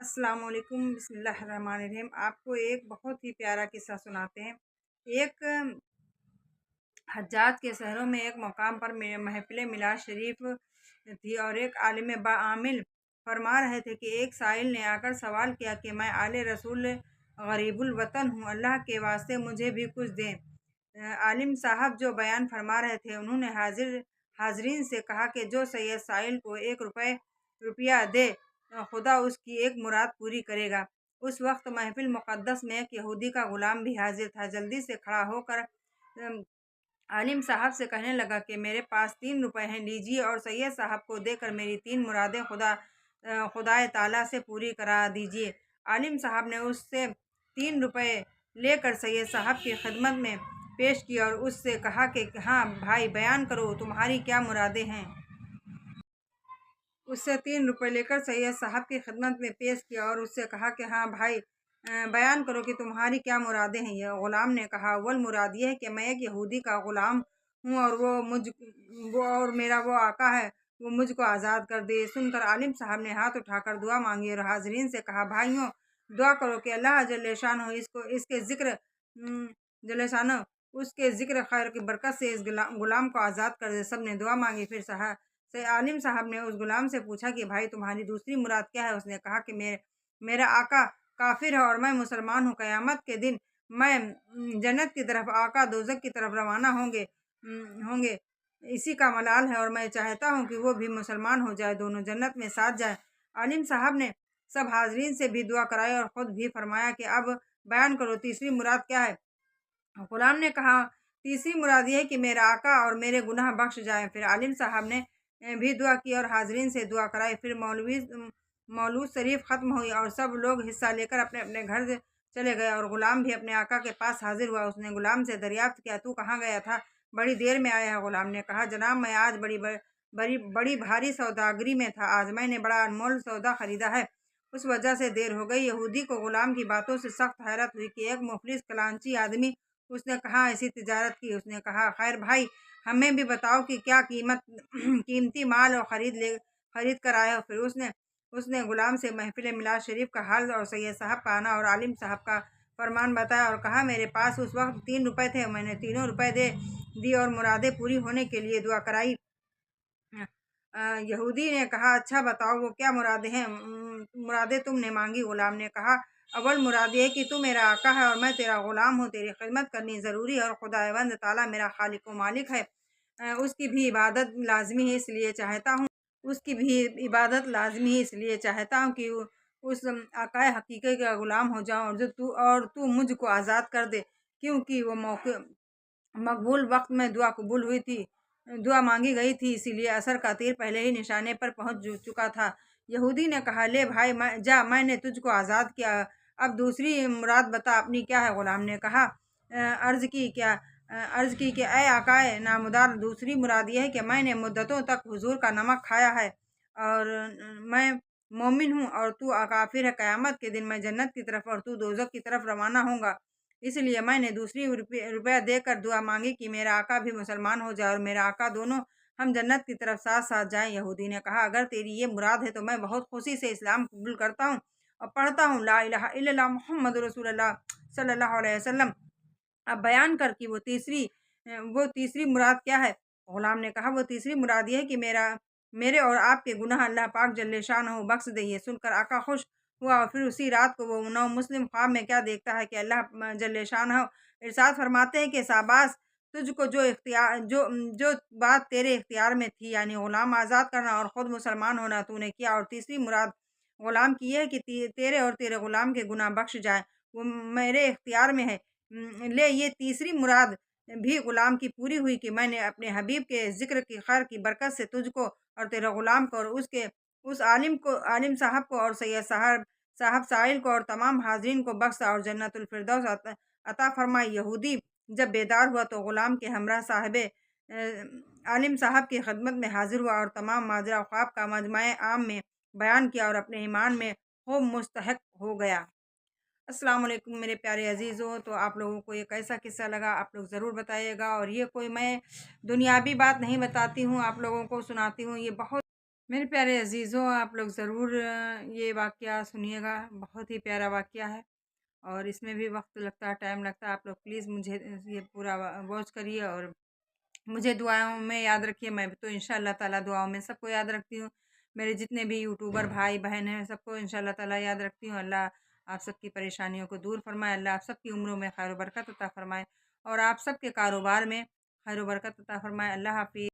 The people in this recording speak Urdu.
السلام علیکم، بسم اللہ الرحمن الرحیم۔ آپ کو ایک بہت ہی پیارا قصہ سناتے ہیں۔ ایک حجاج کے شہروں میں ایک مقام پر محفل میلاد شریف تھی اور ایک عالم بعامل فرما رہے تھے کہ ایک سائل نے آ کر سوال کیا کہ میں آل رسول غریب الوطن ہوں، اللہ کے واسطے مجھے بھی کچھ دیں۔ عالم صاحب جو بیان فرما رہے تھے انہوں نے حاضرین سے کہا کہ جو سید سائل کو 1 روپیہ دے خدا اس کی ایک مراد پوری کرے گا۔ اس وقت محفل مقدس میں ایک یہودی کا غلام بھی حاضر تھا۔ جلدی سے کھڑا ہو کر عالم صاحب سے کہنے لگا کہ میرے پاس 3 روپے ہیں، لیجیے اور سید صاحب کو دے کر میری 3 مرادیں خدا تعالیٰ سے پوری کرا دیجیے۔ عالم صاحب نے اس سے 3 روپے لے کر سید صاحب کی خدمت میں پیش کی اور اس سے کہا کہ ہاں بھائی، بیان کرو تمہاری کیا مرادیں ہیں۔ اس سے 3 روپے لے کر سید صاحب کی خدمت میں پیش کیا اور اس سے کہا کہ ہاں بھائی، بیان کرو کہ تمہاری کیا مرادیں ہیں۔ یہ غلام نے کہا، اول مراد یہ ہے کہ میں ایک یہودی کا غلام ہوں اور میرا وہ آقا ہے، وہ مجھ کو آزاد کر دے۔ سن کر عالم صاحب نے ہاتھ اٹھا کر دعا مانگی اور حاضرین سے کہا، بھائیوں دعا کرو کہ اللہ جل شانہ اس کے ذکر خیر کی برکت سے اس غلام کو آزاد کر دے۔ سب نے دعا مانگی۔ پھر عالم صاحب نے اس غلام سے پوچھا کہ بھائی تمہاری دوسری مراد کیا ہے؟ اس نے کہا کہ میرا آقا کافر ہے اور میں مسلمان ہوں۔ قیامت کے دن میں جنت کی طرف، آقا دوزخ کی طرف روانہ ہوں گے، اسی کا ملال ہے اور میں چاہتا ہوں کہ وہ بھی مسلمان ہو جائے، دونوں جنت میں ساتھ جائیں۔ عالم صاحب نے سب حاضرین سے بھی دعا کرائی اور خود بھی فرمایا کہ اب بیان کرو تیسری مراد کیا ہے۔ غلام نے کہا، تیسری مراد یہ ہے کہ میرا آقا اور میرے گناہ بخش جائیں۔ پھر عالم صاحب نے بھی دعا کی اور حاضرین سے دعا کرائی۔ پھر مولود شریف ختم ہوئی اور سب لوگ حصہ لے کر اپنے اپنے گھر چلے گئے اور غلام بھی اپنے آقا کے پاس حاضر ہوا۔ اس نے غلام سے دریافت کیا، تو کہاں گیا تھا؟ بڑی دیر میں آیا ہے۔ غلام نے کہا، جناب میں آج بڑی بھاری سوداگری میں تھا، آج میں نے بڑا انمول سودا خریدا ہے، اس وجہ سے دیر ہو گئی۔ یہودی کو غلام کی باتوں سے سخت حیرت ہوئی کہ ایک مفلس کلانچی آدمی اس نے کہاں ایسی تجارت کی۔ اس نے کہا، خیر بھائی ہمیں بھی بتاؤ کہ کیا قیمتی مال اور خرید کر آئے ہو۔ پھر اس نے غلام سے محفل میلاد شریف کا حال اور سید صاحب کا آنا اور عالم صاحب کا فرمان بتایا اور کہا، میرے پاس اس وقت 3 روپے تھے، میں نے تینوں روپے دے دی اور مرادیں پوری ہونے کے لیے دعا کرائی۔ یہودی نے کہا، اچھا بتاؤ وہ کیا مرادیں تم نے مانگی؟ غلام نے کہا، اول مراد یہ کہ تو میرا آقا ہے اور میں تیرا غلام ہوں، تیری خدمت کرنی ضروری ہے اور خداوند تعالیٰ میرا خالق و مالک ہے، اس کی بھی عبادت لازمی ہے، اس لیے چاہتا ہوں کہ اس آقا حقیقی کا غلام ہو جاؤں اور تو مجھ کو آزاد کر دے، کیونکہ وہ مقبول وقت میں دعا مانگی گئی تھی، اسی لیے عصر کا تیر پہلے ہی نشانے پر پہنچ چکا تھا۔ یہودی نے کہا، لے بھائی جا، میں نے تجھ کو آزاد کیا، اب دوسری مراد بتا اپنی کیا ہے؟ غلام نے کہا، عرض کی کہ اے آقا نامدار، دوسری مراد یہ ہے کہ میں نے مدتوں تک حضور کا نمک کھایا ہے اور میں مومن ہوں اور تو کافر ہے۔ قیامت کے دن میں جنت کی طرف اور تو دوزخ کی طرف روانہ ہوں گا، اس لیے میں نے دوسری روپیہ دے کر دعا مانگی کہ میرا آقا بھی مسلمان ہو جائے اور میرا آقا، دونوں ہم جنت کی طرف ساتھ ساتھ جائیں۔ یہودی نے کہا، اگر تیری یہ مراد ہے تو میں بہت خوشی سے اسلام قبول کرتا ہوں اور پڑھتا ہوں، لا الہ الا اللہ محمد رسول اللہ صلی اللہ علیہ وسلم۔ اب بیان کر کہ وہ تیسری مراد کیا ہے؟ غلام نے کہا، وہ تیسری مراد یہ ہے کہ میرے اور آپ کے گناہ اللہ پاک جل شانہ بخش دے۔ یہ سن کر آقا خوش ہوا اور پھر اسی رات کو وہ نو مسلم خواب میں کیا دیکھتا ہے کہ اللہ جل شانہ ارشاد فرماتے ہیں کہ شاباش تجھ کو، جو بات تیرے اختیار میں تھی، یعنی غلام آزاد کرنا اور خود مسلمان ہونا، تو نے کیا، اور تیسری مراد غلام کی ہے کہ تیرے اور تیرے غلام کے گناہ بخش جائیں، وہ میرے اختیار میں ہے۔ لے یہ تیسری مراد بھی غلام کی پوری ہوئی کہ میں نے اپنے حبیب کے ذکر کی خیر کی برکت سے تجھ کو اور تیرے غلام کو اور اس عالم صاحب کو اور سید صاحب سائل کو اور تمام حاضرین کو بخشا اور جنت الفردوس عطا فرمائی۔ یہودی جب بیدار ہوا تو غلام کے ہمراہ صاحب عالم صاحب کی خدمت میں حاضر ہوا اور تمام ماجرا خواب کا مجمع عام میں بیان کیا اور اپنے ایمان میں خوب مستحق ہو گیا۔ السلام علیکم میرے پیارے عزیزوں، تو آپ لوگوں کو یہ کیسا قصہ لگا آپ لوگ ضرور بتائیے گا، اور یہ کوئی میں دنیاوی بات نہیں بتاتی ہوں، آپ لوگوں کو سناتی ہوں، یہ بہت میرے پیارے عزیزوں، آپ لوگ ضرور یہ واقعہ سنیے گا، بہت ہی پیارا واقعہ ہے اور اس میں بھی وقت لگتا ہے، ٹائم لگتا ہے۔ آپ لوگ پلیز مجھے یہ پورا واچ کریے اور مجھے دعاؤں میں یاد رکھیے۔ میں تو ان شاء اللہ تعالیٰ دعاؤں میں سب کو یاد رکھتی ہوں، میرے جتنے بھی یوٹیوبر بھائی بہن ہیں سب کو ان شاء اللہ تعالیٰ یاد رکھتی ہوں۔ اللہ آپ سب کی پریشانیوں کو دور فرمائے، اللہ آپ سب کی عمروں میں خیر و برکت عطا فرمائے اور آپ سب کے کاروبار میں خیر و برکت عطا فرمائے۔ اللہ حافظ۔